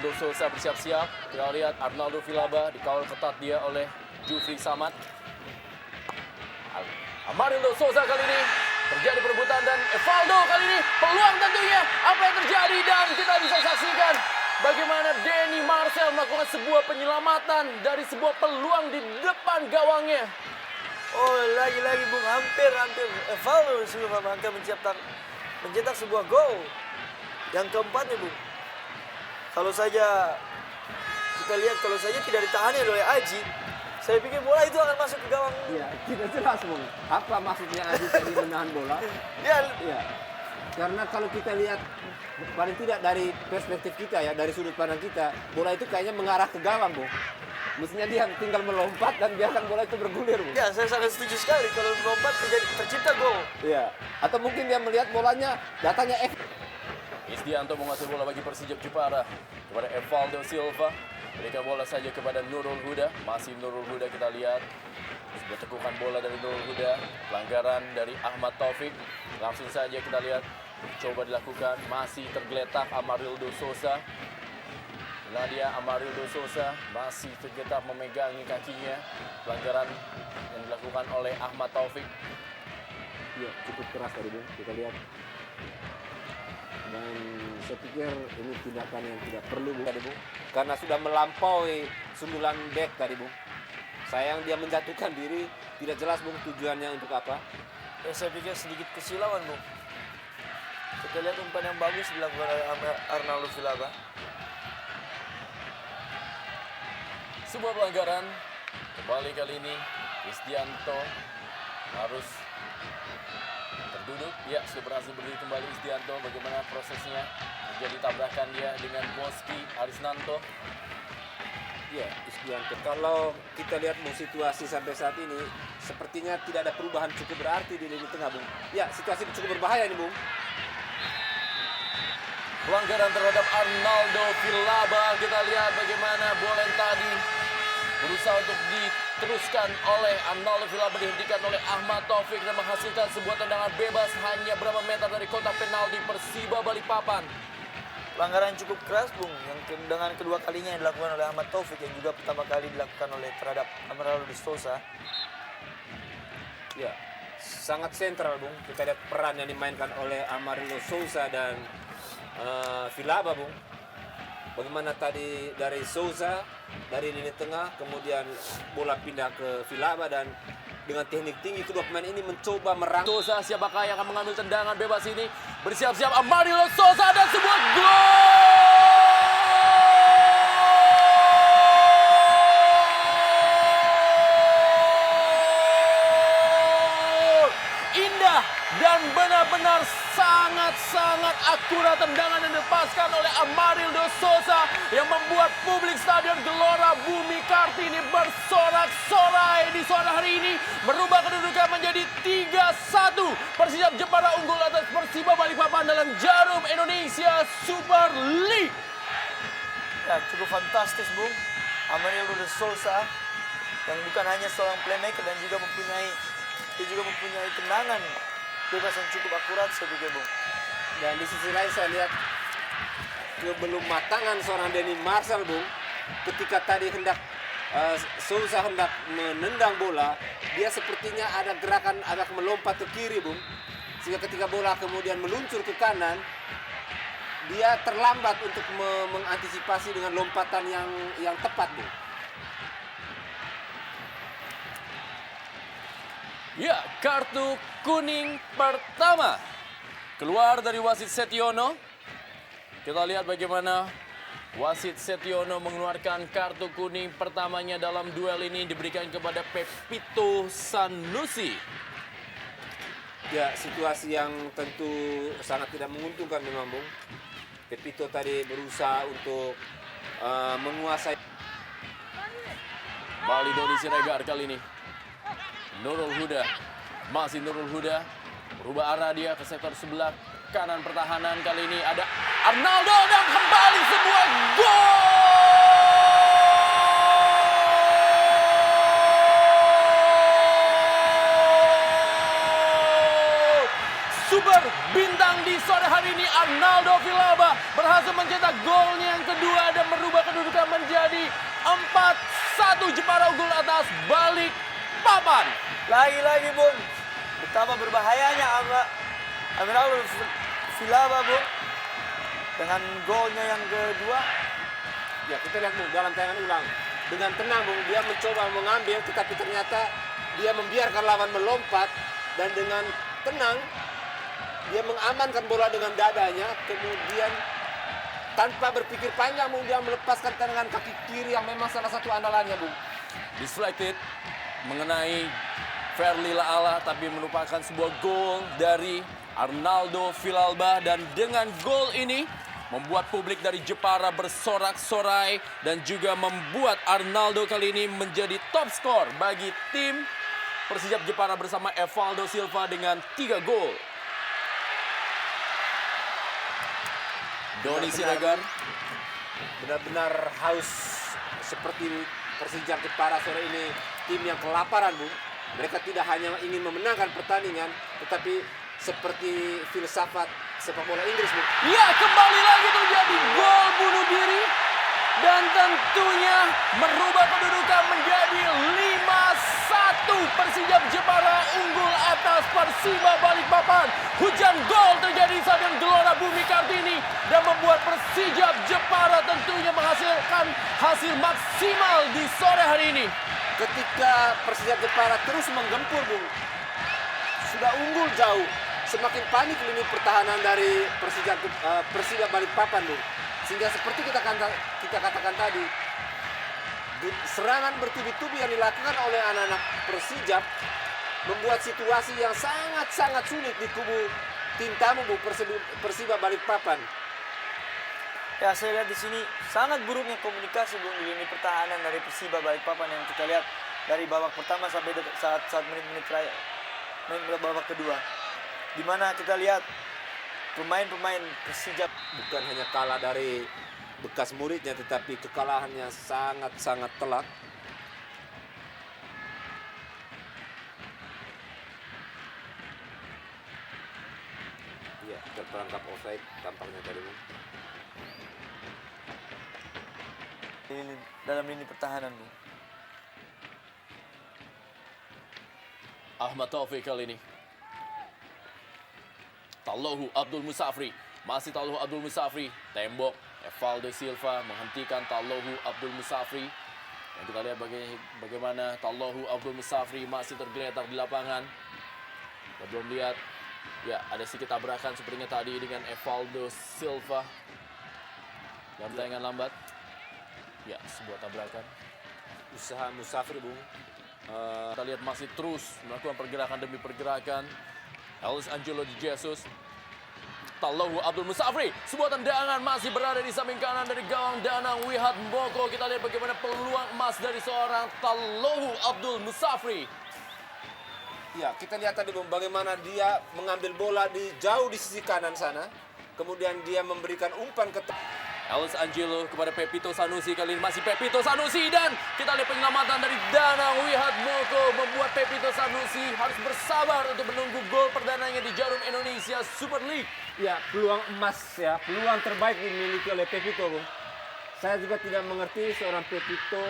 Amarildo Sousa bersiap-siap. Kita lihat Arnaldo Vilaba dikawal ketat dia oleh Jufri Samad. Amarildo Sousa kali ini terjadi perebutan dan Evaldo kali ini peluang tentunya. Apa yang terjadi dan kita bisa saksikan bagaimana Denny Marcel melakukan sebuah penyelamatan dari sebuah peluang di depan gawangnya. Oh, lagi-lagi Bung, hampir Evaldo Silva hampir mencetak sebuah gol. Yang keempatnya, Bung. Kalau saja kita lihat, kalau saja tidak ditangani oleh Aji, saya pikir bola itu akan masuk ke gawang. Iya, tidak jelas, Bung. Apa maksudnya Aji tadi menahan bola? Iya. Karena kalau kita lihat, paling tidak dari perspektif kita ya, dari sudut pandang kita, bola itu kayaknya mengarah ke gawang, Bung. Mestinya dia tinggal melompat dan biarkan bola itu bergulir, Bung. Ya, saya sangat setuju sekali kalau melompat tercipta gol. Iya. Atau mungkin dia melihat bolanya datanya Isdianto menguasai bola bagi Persijap Jepara kepada Evaldo Silva. Berikan bola saja kepada Nurul Huda. Masih Nurul Huda kita lihat. Sudah tekukan bola dari Nurul Huda. Pelanggaran dari Ahmad Taufik. Langsung saja kita lihat. Coba dilakukan. Masih tergeletak Amarildo Sousa. Nah dia Amarildo Sousa masih tergeletak memegangi kakinya. Pelanggaran yang dilakukan oleh Ahmad Taufik. Iya, cukup keras tadi, Bung. Kita lihat. Dan saya pikir ini tindakan yang tidak perlu, Bung, tadi, Bung. Karena sudah melampaui sundulan bek tadi, Bung. Sayang dia menjatuhkan diri, tidak jelas, Bung, tujuannya untuk apa. Ya, saya pikir sedikit kesilauan, Bung. Kita lihat umpan yang bagus dilakukan oleh Arnaldo Vilaba. Sebuah pelanggaran. Kembali kali ini Isdianto harus terduduk. Ya, sudah berhasil berdiri kembali Isdianto. Bagaimana prosesnya? Terjadi tabrakan dia dengan Boski Arisnanto. Ya, Isdianto. Kalau kita lihat situasi sampai saat ini, sepertinya tidak ada perubahan cukup berarti di lini tengah, Bung. Ya, situasi cukup berbahaya nih, Bung. Pelanggaran terhadap Arnaldo Vilaba. Kita lihat bagaimana bola yang tadi berusaha untuk diteruskan oleh Arnaldo Vilaba, dihentikan oleh Ahmad Taufik dan menghasilkan sebuah tendangan bebas hanya berapa meter dari kotak penalti Persiba Balikpapan. Pelanggaran cukup keras, Bung, yang dengan kedua kalinya yang dilakukan oleh Ahmad Taufik yang juga pertama kali dilakukan oleh terhadap Amarildo Sousa. Ya, sangat sentral, Bung. Kita lihat peran yang dimainkan oleh Amarildo Sousa dan Vilaba, Bung. Bagaimana tadi dari Sousa dari lini tengah, kemudian bola pindah ke Vilaba dan dengan teknik tinggi kedua pemain ini mencoba merangkul. Sousa siapakah yang akan mengambil tendangan bebas ini? Bersiap-siap Amarildo Sousa dan sebuah gol! Indah dan benar-benar sangat-sangat akurat tendangan yang dilepaskan oleh Amarildo Sousa yang membuat publik Stadion Gelora Bumi Kartini bersorak-sorai di sore hari ini, merubah kedudukan menjadi 3-1. Persijap Jepara unggul atas Persiba Balikpapan dalam Jarum Indonesia Super League. Ya, cukup fantastis, Bung. Amarildo Sousa yang bukan hanya seorang playmaker dan juga mempunyai tendangan bebas yang cukup akurat, saya pikir, Bung. Dan di sisi lain saya lihat belum matangan seorang Denny Marcel, Bung. Ketika tadi Sousa hendak menendang bola, dia sepertinya ada gerakan agak melompat ke kiri, Bung. Sehingga ketika bola kemudian meluncur ke kanan, dia terlambat untuk mengantisipasi dengan lompatan yang tepat, Bung. Ya, kartu kuning pertama keluar dari wasit Setiono. Kita lihat bagaimana wasit Setiono mengeluarkan kartu kuning pertamanya dalam duel ini, diberikan kepada Pepito Sanusi. Ya, situasi yang tentu sangat tidak menguntungkan memang, Bung. Pepito tadi berusaha untuk menguasai. Bali Dodi Siregar kali ini. Nurul Huda, masih Nurul Huda, berubah arah dia ke sektor sebelah kanan pertahanan. Kali ini ada Arnaldo dan kembali sebuah gol! Super bintang di sore hari ini, Arnaldo Villalba berhasil mencetak golnya yang kedua dan merubah kedudukan menjadi 4-1 Jepara unggul atas Balikpapan. Lagi-lagi Bung, betapa berbahayanya Arnaldo Villalba Bung dengan golnya yang kedua. Ya, kita lihat Bung, dalam tayangan ulang. Dengan tenang Bung, dia mencoba mengambil, tetapi ternyata dia membiarkan lawan melompat. Dan dengan tenang, dia mengamankan bola dengan dadanya. Kemudian tanpa berpikir panjang Bung, dia melepaskan tendangan kaki kiri yang memang salah satu andalannya Bung. Deflected mengenai Ferli Laala, tapi merupakan sebuah gol dari Arnaldo Villalba. Dan dengan gol ini membuat publik dari Jepara bersorak-sorai dan juga membuat Arnaldo kali ini menjadi top skor bagi tim Persijap Jepara bersama Evaldo Silva dengan 3 gol. Doni Siregar Benar-benar haus seperti Persijap Jepara sore ini, tim yang kelaparan Bung. Mereka tidak hanya ingin memenangkan pertandingan, tetapi seperti filsafat sepak bola Inggris Bung. Ya, kembali lagi terjadi gol bunuh diri dan tentunya merubah kedudukan menjadi 5-1. Persijap Jepara unggul atas Persiba Balikpapan. Hujan gol terjadi saat yang Gelora Bumi Kartini dan membuat Persijap Jepara tentunya menghasilkan hasil maksimal di sore hari ini. Ketika Persijap Jepara terus menggempur Bung, sudah unggul jauh, semakin panik lini pertahanan dari Persiba Balikpapan Bung. Sehingga seperti kita katakan tadi, serangan bertubi-tubi yang dilakukan oleh anak-anak Persijap membuat situasi yang sangat-sangat sulit di kubu tim tamu Bung, Persiba Balikpapan. Ya, saya lihat di sini sangat buruknya komunikasi Bung di lini pertahanan dari Persiba Balikpapan yang kita lihat dari babak pertama sampai saat menit-menit terakhir, babak kedua, di mana kita lihat pemain-pemain Persijap Bukan hanya kalah dari bekas muridnya, tetapi kekalahannya sangat-sangat telak. Ya, terperangkap offside tampaknya tadi. dalam lini pertahanan Bung. Ahmad Taufik kali ini. Tallohu Abdul Musafri. Masih Tallohu Abdul Musafri. Tembok. Evaldo Silva menghentikan Tallohu Abdul Musafri. Dan kita lihat bagaimana Tallohu Abdul Musafri masih tergeletak di lapangan. Kita belum lihat. Ya, ada sedikit tabrakan sepertinya tadi dengan Evaldo Silva. Dalam tayangan lambat. Ya, sebuah tabrakan. Usaha Musafri Bung. Kita lihat masih terus melakukan pergerakan demi pergerakan. Ellis Angelo Di Jesus. Tallohu Abdul Musafri. Sebuah tendangan masih berada di samping kanan dari gawang Danang Wihat Mboko. Kita lihat bagaimana peluang emas dari seorang Tallohu Abdul Musafri. Ya, kita lihat tadi Bung, bagaimana dia mengambil bola jauh di sisi kanan sana. Kemudian dia memberikan umpan ke Ellis Angelo kepada Pepito Sanusi. Kali ini masih Pepito Sanusi. Dan kita lihat penyelamatan dari Danang Wihat Mboko membuat Pepito Sanusi harus bersabar untuk menunggu gol perdananya di Jarum Indonesia Super League. Ya, peluang emas ya, peluang terbaik dimiliki oleh Pepito Bung. Saya juga tidak mengerti seorang Pepito